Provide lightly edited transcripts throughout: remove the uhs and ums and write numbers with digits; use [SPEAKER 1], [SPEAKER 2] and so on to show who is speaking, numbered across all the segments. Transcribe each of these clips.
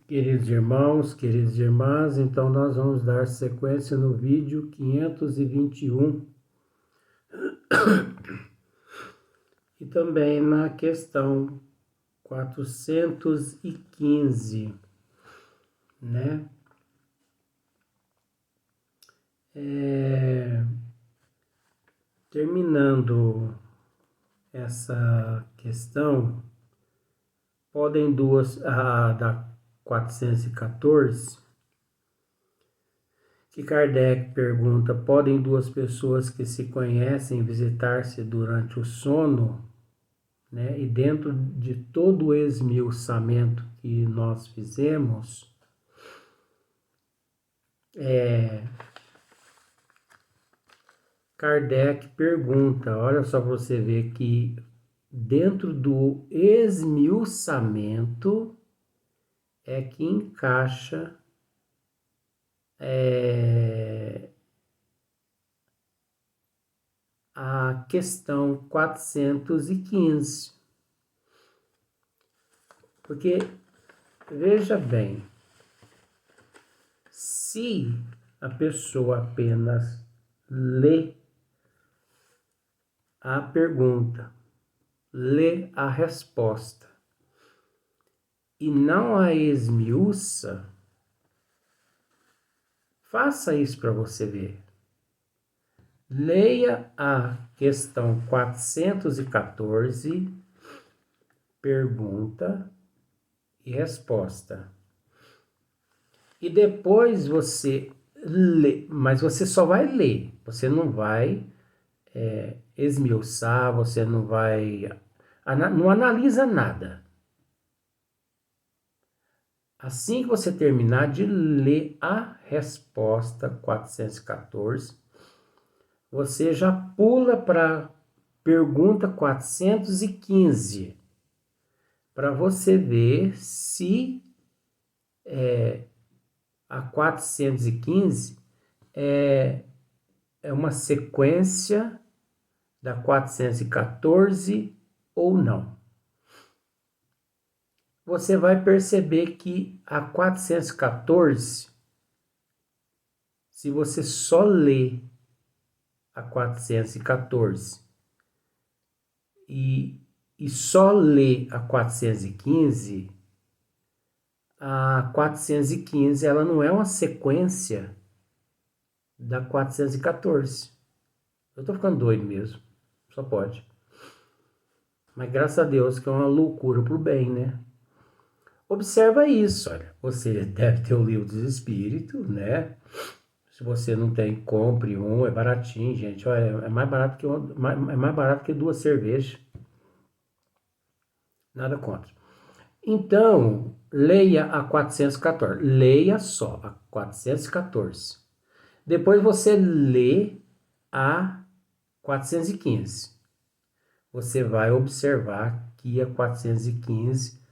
[SPEAKER 1] Queridos irmãos, queridas irmãs, então nós vamos dar sequência no vídeo 521 e também na questão 415, né? Terminando essa questão, podem da 414, que Kardec pergunta: podem duas pessoas que se conhecem visitar-se durante o sono, né? E dentro de todo o esmiuçamento que nós fizemos, Kardec pergunta, olha só para você ver que dentro do esmiuçamento é que encaixa a questão 415. Porque, veja bem, se a pessoa apenas lê a pergunta, lê a resposta e não a esmiuça, faça isso para você ver. Leia a questão 414, pergunta e resposta. E depois você lê, mas você só vai ler, você não vai esmiuçar, você não vai, não analisa nada. Assim que você terminar de ler a resposta 414, você já pula para pergunta 415, para você ver se a 415 é uma sequência da 414 ou não. Você vai perceber que a 414, se você só ler a 414 e só ler a 415, a 415 ela não é uma sequência da 414. Eu tô ficando doido mesmo, só pode. Mas graças a Deus que é uma loucura pro bem, né? Observa isso, olha. Você deve ter o Livro dos Espíritos, né? Se você não tem, compre um, é baratinho, gente. Olha, é mais barato que duas cervejas. Nada contra. Então, leia a 414. Leia só a 414. Depois você lê a 415. Você vai observar que a 415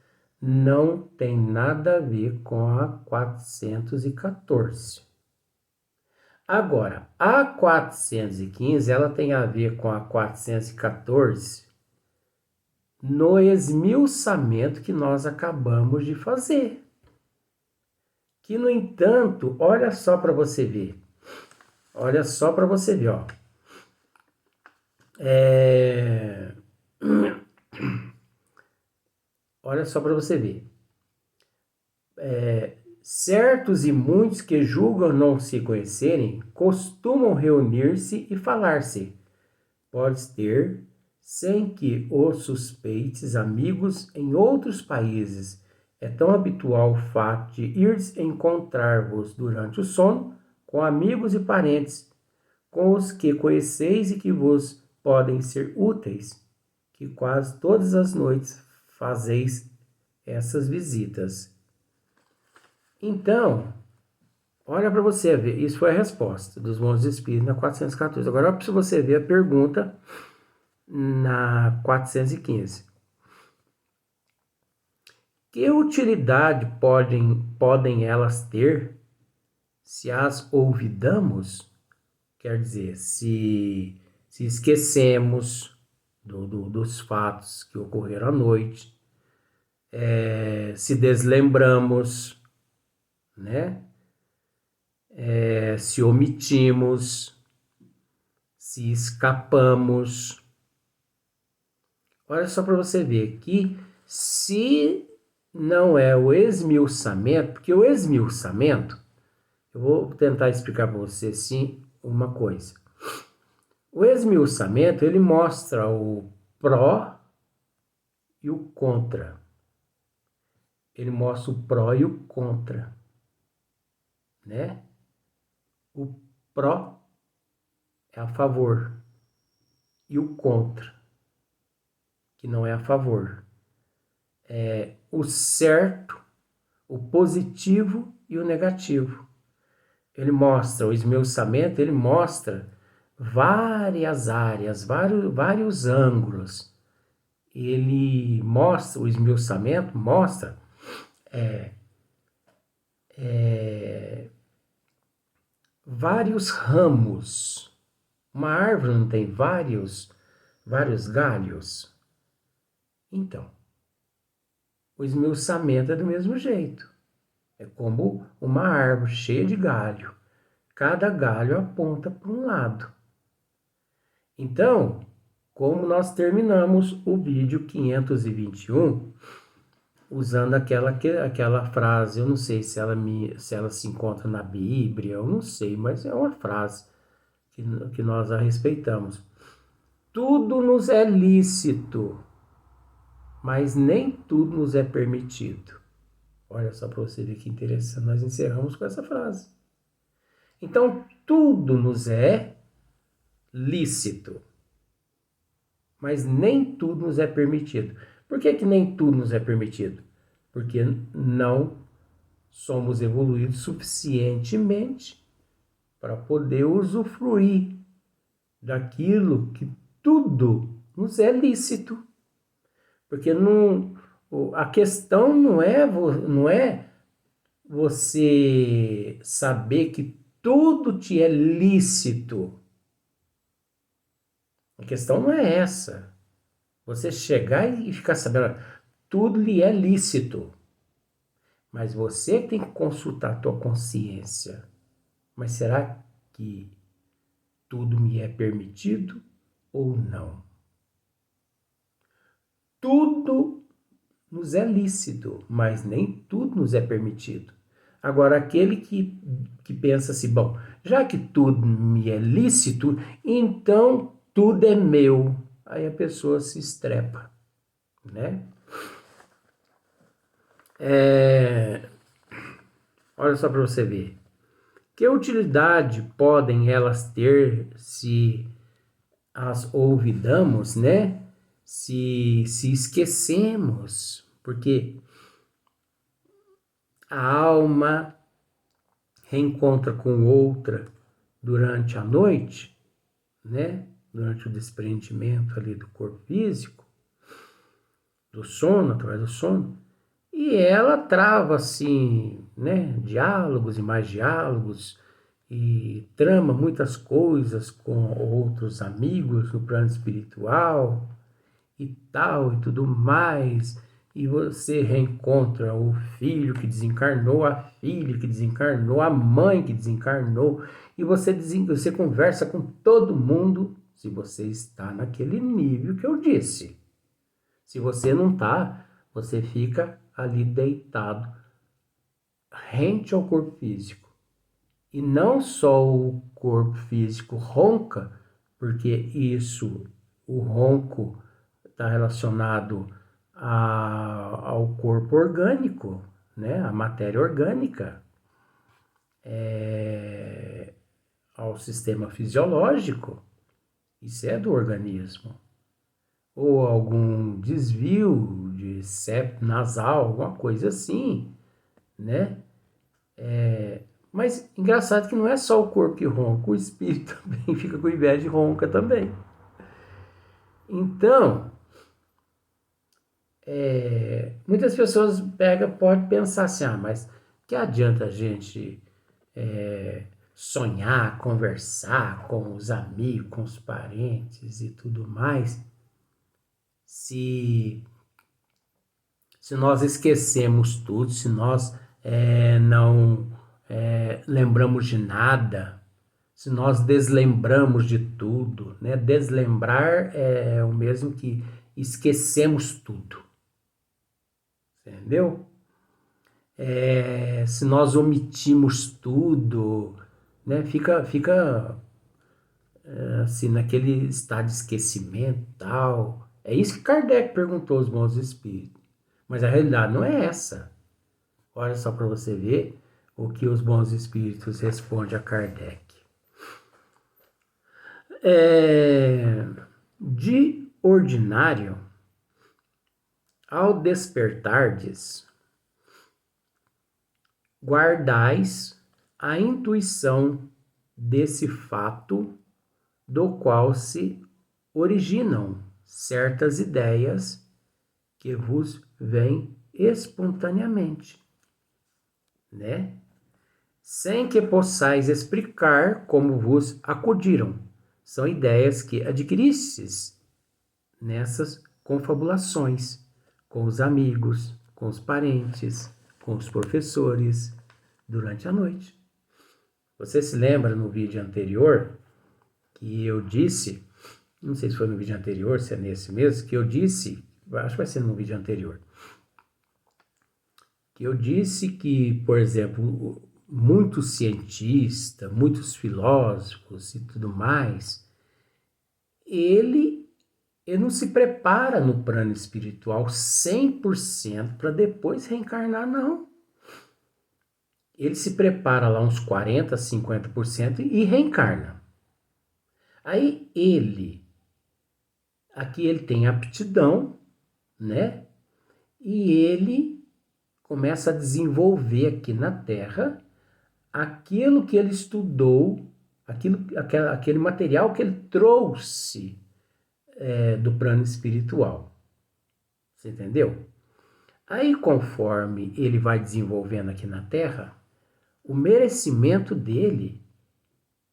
[SPEAKER 1] não tem nada a ver com a 414. Agora, a 415 ela tem a ver com a 414 no esmiuçamento que nós acabamos de fazer. Que, no entanto, olha só para você ver. Olha só para você ver, ó. Olha só para você ver. Certos e muitos que julgam não se conhecerem costumam reunir-se e falar-se. Podes ter, sem que o suspeites, amigos em outros países. É tão habitual o fato de ires encontrar-vos durante o sono com amigos e parentes, com os que conheceis e que vos podem ser úteis, que quase todas as noites fazeis essas visitas. Então, olha para você ver, isso foi a resposta dos bons espíritos na 414. Agora, olha para você ver a pergunta na 415. Que utilidade podem elas ter se as olvidamos? Quer dizer, se esquecemos dos fatos que ocorreram à noite, se deslembramos, né? Se omitimos, se escapamos. Olha só para você ver que se não é o esmiuçamento, porque o esmiuçamento, eu vou tentar explicar para você sim uma coisa. O esmiuçamento, ele mostra o pró e o contra. Ele mostra o pró e o contra, né? O pró é a favor e o contra, que não é a favor. É o certo, o positivo e o negativo. Ele mostra, o esmiuçamento, ele mostra várias áreas, vários ângulos. Ele mostra, o esmiuçamento mostra vários ramos. Uma árvore não tem vários galhos? Então, o esmiuçamento é do mesmo jeito. É como uma árvore cheia de galho. Cada galho aponta para um lado. Então, como nós terminamos o vídeo 521, usando aquela frase, eu não sei se ela se encontra na Bíblia, eu não sei, mas é uma frase que nós a respeitamos. Tudo nos é lícito, mas nem tudo nos é permitido. Olha só para você ver que interessante, nós encerramos com essa frase. Então, tudo nos é lícito, mas nem tudo nos é permitido. Por que nem tudo nos é permitido? Porque não somos evoluídos suficientemente para poder usufruir daquilo que tudo nos é lícito. Porque a questão não é você saber que tudo te é lícito. A questão não é essa. Você chegar e ficar sabendo, tudo lhe é lícito. Mas você tem que consultar a tua consciência. Mas será que tudo me é permitido ou não? Tudo nos é lícito, mas nem tudo nos é permitido. Agora, aquele que pensa assim, bom, já que tudo me é lícito, então tudo é meu. Aí a pessoa se estrepa, né? Olha só para você ver. Que utilidade podem elas ter se as olvidamos, né? Se esquecemos, porque a alma reencontra com outra durante a noite, né? Durante o desprendimento ali do corpo físico, do sono, através do sono, e ela trava assim, né? Diálogos e mais diálogos, e trama muitas coisas com outros amigos no plano espiritual e tal e tudo mais. E você reencontra o filho que desencarnou, a filha que desencarnou, a mãe que desencarnou, e você conversa com todo mundo se você está naquele nível que eu disse. Se você não está, você fica ali deitado, rente ao corpo físico. E não só o corpo físico ronca, porque o ronco está relacionado ao corpo orgânico, né? A matéria orgânica, ao sistema fisiológico. Isso é do organismo. Ou algum desvio de septo nasal, alguma coisa assim, né? Mas engraçado que não é só o corpo que ronca, o espírito também fica com inveja e ronca também. Então, muitas pessoas podem pensar assim, mas que adianta a gente sonhar, conversar com os amigos, com os parentes e tudo mais, se Se nós esquecemos tudo, se nós não lembramos de nada, se nós deslembramos de tudo, né? Deslembrar é o mesmo que esquecemos tudo, entendeu? Se nós omitimos tudo, né? Fica assim, naquele estado de esquecimento e tal. É isso que Kardec perguntou aos bons espíritos. Mas a realidade não é essa. Olha só para você ver o que os bons espíritos respondem a Kardec. De ordinário, ao despertardes, guardais a intuição desse fato do qual se originam certas ideias que vos vêm espontaneamente, né? Sem que possais explicar como vos acudiram. São ideias que adquiristes nessas confabulações com os amigos, com os parentes, com os professores, durante a noite. Você se lembra no vídeo anterior que eu disse, não sei se foi no vídeo anterior, se é nesse mesmo, que eu disse, acho que vai ser no vídeo anterior, que eu disse que, por exemplo, muitos cientistas, muitos filósofos e tudo mais, ele não se prepara no plano espiritual 100% para depois reencarnar, não. Ele se prepara lá uns 40%, 50% e reencarna. Aí aqui ele tem aptidão, né? E ele começa a desenvolver aqui na Terra aquilo que ele estudou, aquele material que ele trouxe do plano espiritual. Você entendeu? Aí, conforme ele vai desenvolvendo aqui na Terra, o merecimento dele,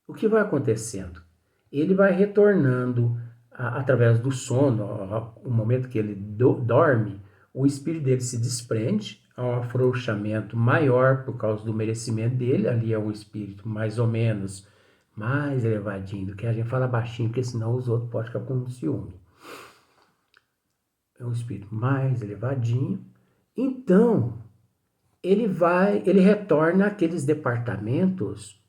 [SPEAKER 1] o que vai acontecendo? Ele vai retornando através do sono, o momento que ele dorme, o espírito dele se desprende, há um afrouxamento maior por causa do merecimento dele, ali é um espírito mais ou menos mais elevadinho do que a gente fala baixinho, porque senão os outros podem ficar com ciúme. É um espírito mais elevadinho. Então, ele retorna àqueles departamentos,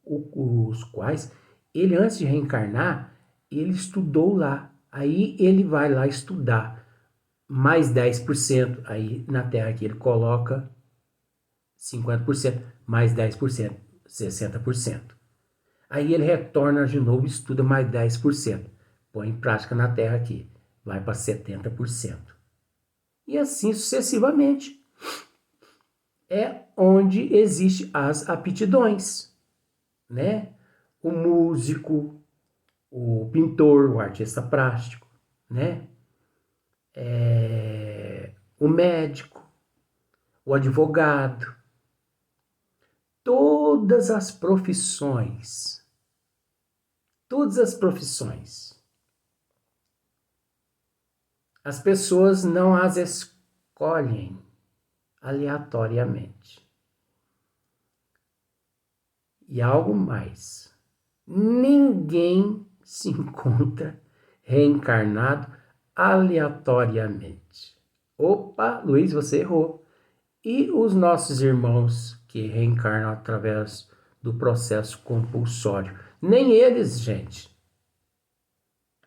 [SPEAKER 1] os quais ele, antes de reencarnar, ele estudou lá. Aí ele vai lá estudar mais 10%. Aí na Terra aqui ele coloca 50%, mais 10%, 60%. Aí ele retorna de novo e estuda mais 10%. Põe em prática na Terra aqui, vai para 70%. E assim sucessivamente. É onde existem as aptidões, né? O músico, o pintor, o artista plástico, né? O médico, o advogado, todas as profissões, as pessoas não as escolhem aleatoriamente. E algo mais, ninguém se encontra reencarnado aleatoriamente. Opa, Luiz, você errou. E os nossos irmãos que reencarnam através do processo compulsório? Nem eles, gente.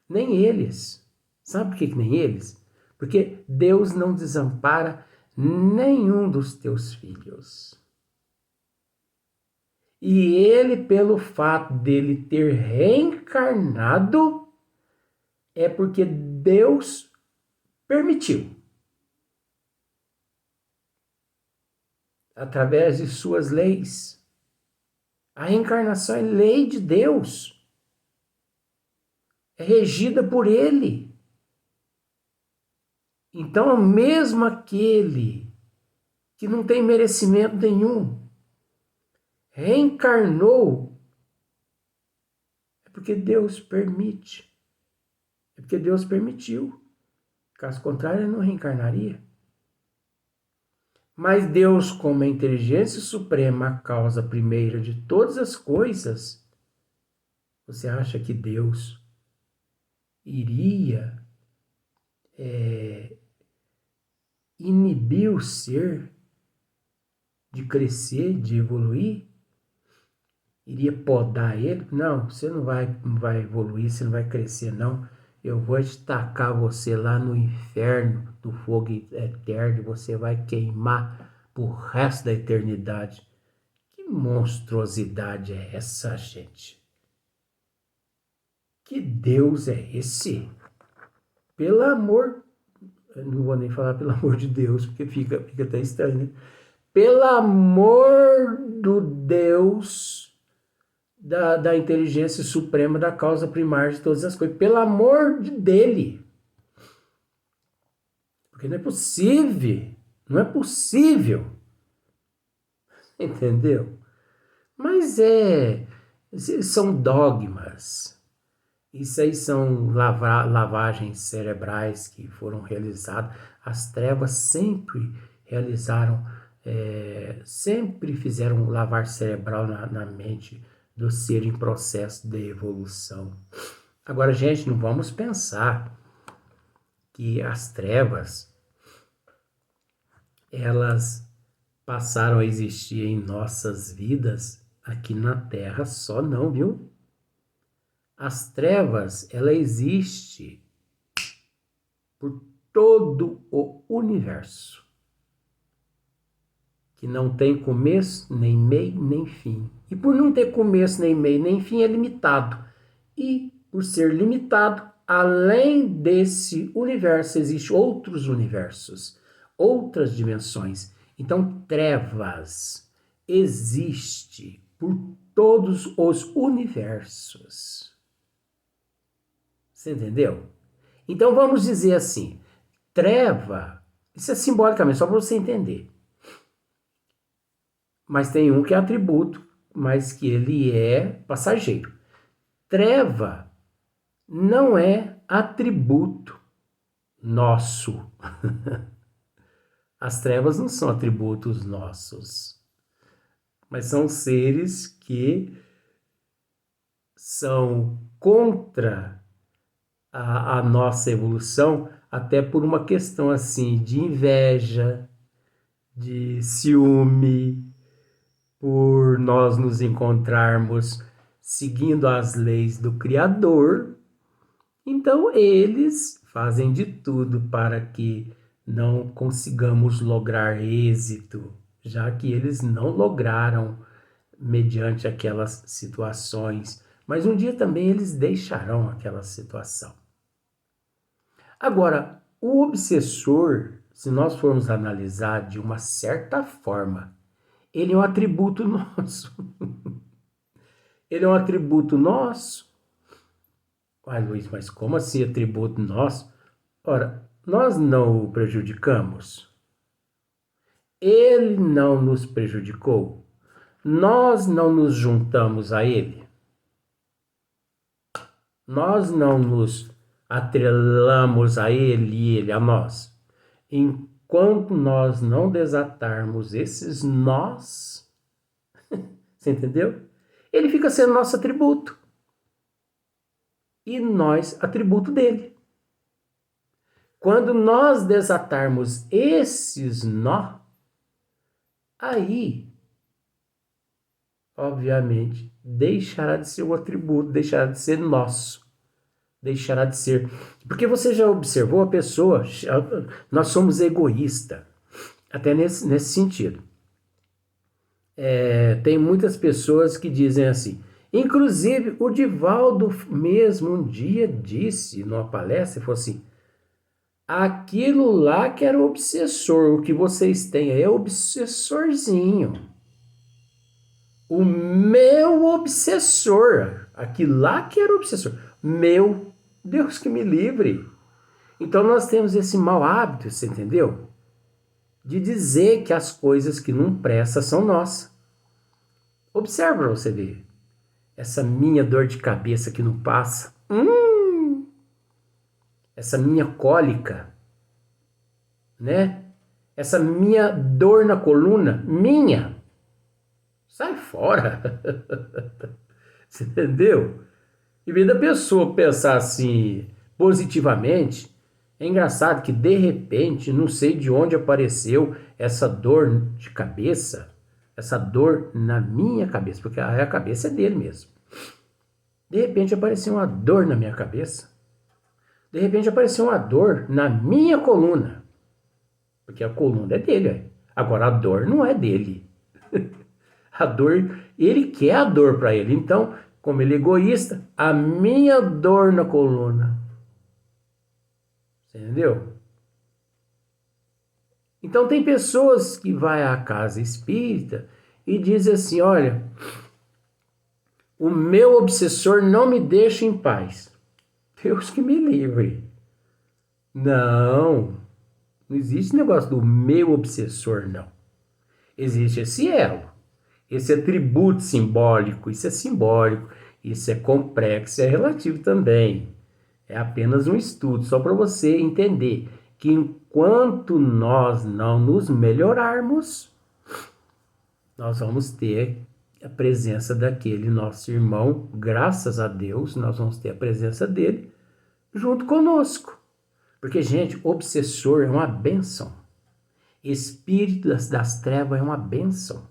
[SPEAKER 1] Nem eles. Sabe por que nem eles? Porque Deus não desampara nenhum dos teus filhos. E ele, pelo fato dele ter reencarnado, é porque Deus permitiu. Através de suas leis. A reencarnação é lei de Deus. É regida por ele. Então, mesmo aquele que não tem merecimento nenhum, reencarnou, é porque Deus permite. É porque Deus permitiu. Caso contrário, ele não reencarnaria. Mas Deus, como a inteligência suprema, a causa primeira de todas as coisas, você acha que Deus iria inibir o ser de crescer, de evoluir? Iria podar ele? Não, você não vai evoluir, você não vai crescer, não. Eu vou destacar você lá no inferno do fogo eterno, você vai queimar pro resto da eternidade. Que monstruosidade é essa, gente? Que Deus é esse? Pelo amor, eu não vou nem falar pelo amor de Deus, porque fica até estranho, né? Pelo amor do Deus da inteligência suprema, da causa primária de todas as coisas. Pelo amor dele. Porque não é possível. Não é possível. Entendeu? Mas são dogmas. Isso aí são lavagens cerebrais que foram realizadas. As trevas sempre realizaram, sempre fizeram lavar cerebral na mente do ser em processo de evolução. Agora, gente, não vamos pensar que as trevas, elas passaram a existir em nossas vidas aqui na Terra só não, viu? As trevas, ela existe por todo o universo, que não tem começo, nem meio, nem fim. E por não ter começo, nem meio, nem fim, é limitado. E por ser limitado, além desse universo, existem outros universos, outras dimensões. Então, trevas existe por todos os universos. Você entendeu? Então vamos dizer assim, treva, isso é simbolicamente, só para você entender. Mas tem um que é atributo, mas que ele é passageiro. Treva não é atributo nosso. As trevas não são atributos nossos, mas são seres que são contra a nossa evolução, até por uma questão assim de inveja, de ciúme, por nós nos encontrarmos seguindo as leis do Criador. Então eles fazem de tudo para que não consigamos lograr êxito, já que eles não lograram mediante aquelas situações, mas um dia também eles deixarão aquela situação. Agora, o obsessor, se nós formos analisar de uma certa forma, ele é um atributo nosso. Ele é um atributo nosso. Ai, Luiz, mas como assim atributo nosso? Ora, nós não o prejudicamos. Ele não nos prejudicou. Nós não nos juntamos a ele. Nós não nos atrelamos a ele e ele a nós. Enquanto nós não desatarmos esses nós, você entendeu? Ele fica sendo nosso atributo. E nós, atributo dele. Quando nós desatarmos esses nó, aí, obviamente, deixará de ser um atributo, deixará de ser nosso. Deixará de ser. Porque você já observou a pessoa, nós somos egoístas, até nesse sentido. Tem muitas pessoas que dizem assim, inclusive o Divaldo mesmo um dia disse numa palestra, ele falou assim, aquilo lá que era o obsessor, o que vocês têm é obsessorzinho. O meu obsessor, aquilo lá que era o obsessor, meu Deus que me livre. Então nós temos esse mau hábito, você entendeu? De dizer que as coisas que não prestam são nossas. Observa para você ver. Essa minha dor de cabeça que não passa. Essa minha cólica, né? Essa minha dor na coluna, minha, sai fora. Você entendeu? Em vez da pessoa pensar assim positivamente, é engraçado que de repente, não sei de onde apareceu essa dor de cabeça, essa dor na minha cabeça, porque a cabeça é dele mesmo. De repente apareceu uma dor na minha cabeça. De repente apareceu uma dor na minha coluna. Porque a coluna é dele. Ó. Agora a dor não é dele. A dor, ele quer a dor para ele. Então, como ele é egoísta, a minha dor na coluna. Você entendeu? Então tem pessoas que vai à casa espírita e dizem assim, olha, o meu obsessor não me deixa em paz. Deus que me livre. Não existe negócio do meu obsessor, não. Existe esse elo, esse atributo simbólico, isso é simbólico, isso é complexo, é relativo também. É apenas um estudo, só para você entender que enquanto nós não nos melhorarmos, nós vamos ter a presença daquele nosso irmão, graças a Deus, nós vamos ter a presença dele junto conosco. Porque, gente, obsessor é uma bênção. Espírito das trevas é uma bênção.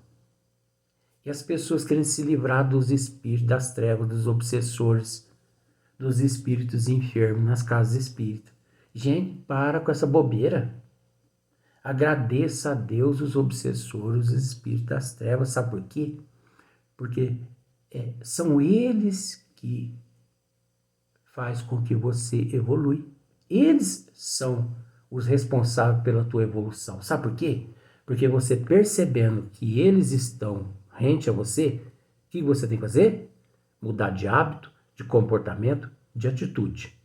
[SPEAKER 1] E as pessoas querem se livrar dos espíritos das trevas, dos obsessores, dos espíritos enfermos nas casas espíritas. Gente, para com essa bobeira. Agradeça a Deus os obsessores, os espíritos das trevas. Sabe por quê? Porque são eles que faz com que você evolui. Eles são os responsáveis pela tua evolução. Sabe por quê? Porque você percebendo que eles estão rente a você, o que você tem que fazer? Mudar de hábito, de comportamento, de atitude.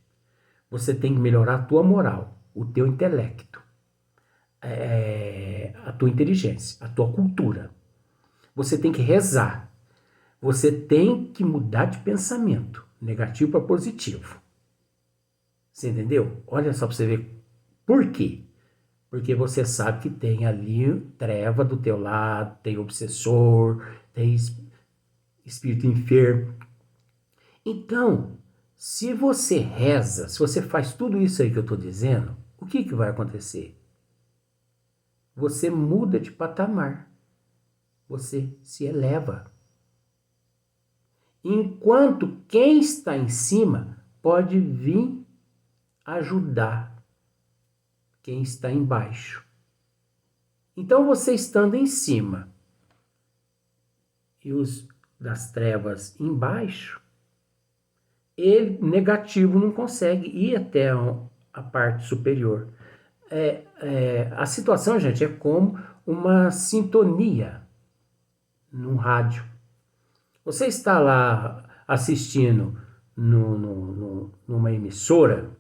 [SPEAKER 1] Você tem que melhorar a tua moral, o teu intelecto, a tua inteligência, a tua cultura. Você tem que rezar. Você tem que mudar de pensamento, negativo para positivo. Você entendeu? Olha só para você ver por quê. Porque você sabe que tem ali treva do teu lado, tem obsessor, tem espírito enfermo. Então, se você reza, se você faz tudo isso aí que eu estou dizendo, o que vai acontecer? Você muda de patamar. Você se eleva. Enquanto quem está em cima pode vir ajudar quem está embaixo. Então você estando em cima e os das trevas embaixo, ele negativo não consegue ir até a parte superior. A situação, gente, é como uma sintonia num rádio. Você está lá assistindo numa emissora,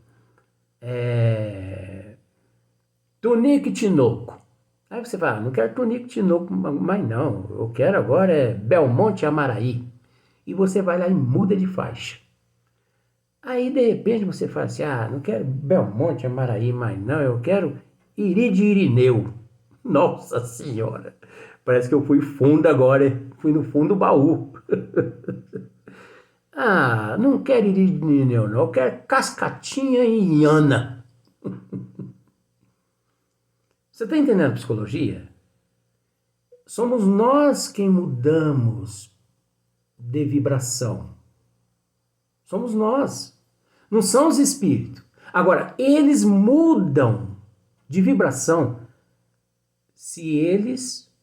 [SPEAKER 1] Tunique Tinoco. Aí você fala, não quero Tunique Tinoco, mas não, eu quero agora Belmonte Amaraí. E você vai lá e muda de faixa. Aí de repente você fala assim, não quero Belmonte Amaraí, mas não, eu quero Iride Irineu. Nossa Senhora, parece que eu fui fundo agora, fui no fundo do baú. Não quero Iride Irineu não, eu quero Cascatinha e Iana. Você está entendendo a psicologia? Somos nós quem mudamos de vibração. Somos nós. Não são os espíritos. Agora, eles mudam de vibração se eles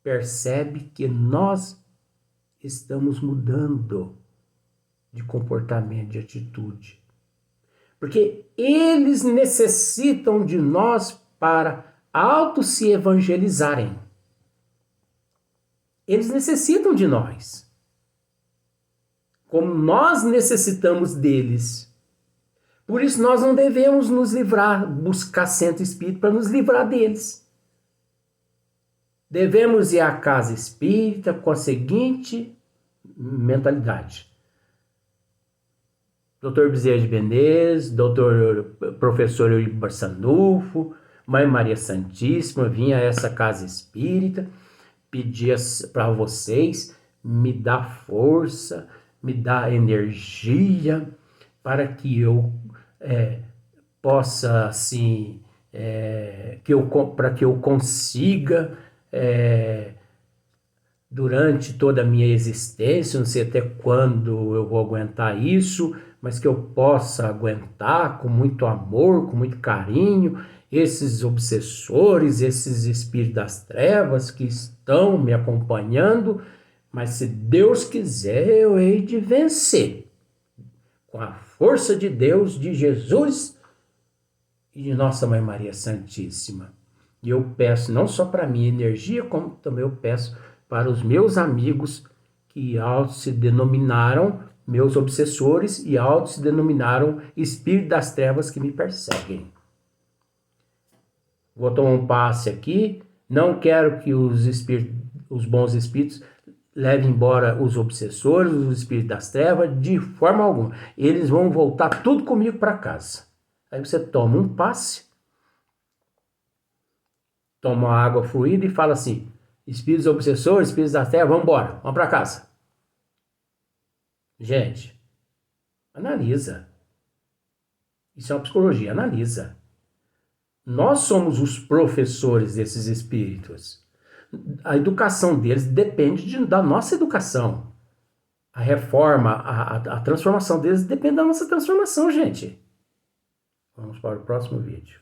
[SPEAKER 1] percebem que nós estamos mudando de comportamento, de atitude. Porque eles necessitam de nós para auto-se evangelizarem. Eles necessitam de nós. Como nós necessitamos deles. Por isso nós não devemos nos livrar, buscar centro espírita para nos livrar deles. Devemos ir à casa espírita com a seguinte mentalidade. Dr. Bezerra de Menezes, professor Eurico Barçanufo, Mãe Maria Santíssima, vim a essa casa espírita, pedir para vocês, me dá força, me dá energia, para que eu possa, assim, para que eu consiga, durante toda a minha existência, não sei até quando eu vou aguentar isso, mas que eu possa aguentar com muito amor, com muito carinho, esses obsessores, esses espíritos das trevas que estão me acompanhando, mas se Deus quiser, eu hei de vencer. Com a força de Deus, de Jesus e de Nossa Mãe Maria Santíssima. E eu peço não só para minha energia, como também eu peço para os meus amigos que se denominaram meus obsessores e se denominaram espíritos das trevas que me perseguem. Vou tomar um passe aqui. Não quero que os bons espíritos levem embora os obsessores, os espíritos das trevas, de forma alguma. Eles vão voltar tudo comigo para casa. Aí você toma um passe, toma uma água fluida e fala assim: espíritos obsessores, espíritos da terra, vamos embora, vamos para casa. Gente, analisa. Isso é uma psicologia, analisa. Nós somos os professores desses espíritos. A educação deles depende da nossa educação. A reforma, a transformação deles depende da nossa transformação, gente. Vamos para o próximo vídeo.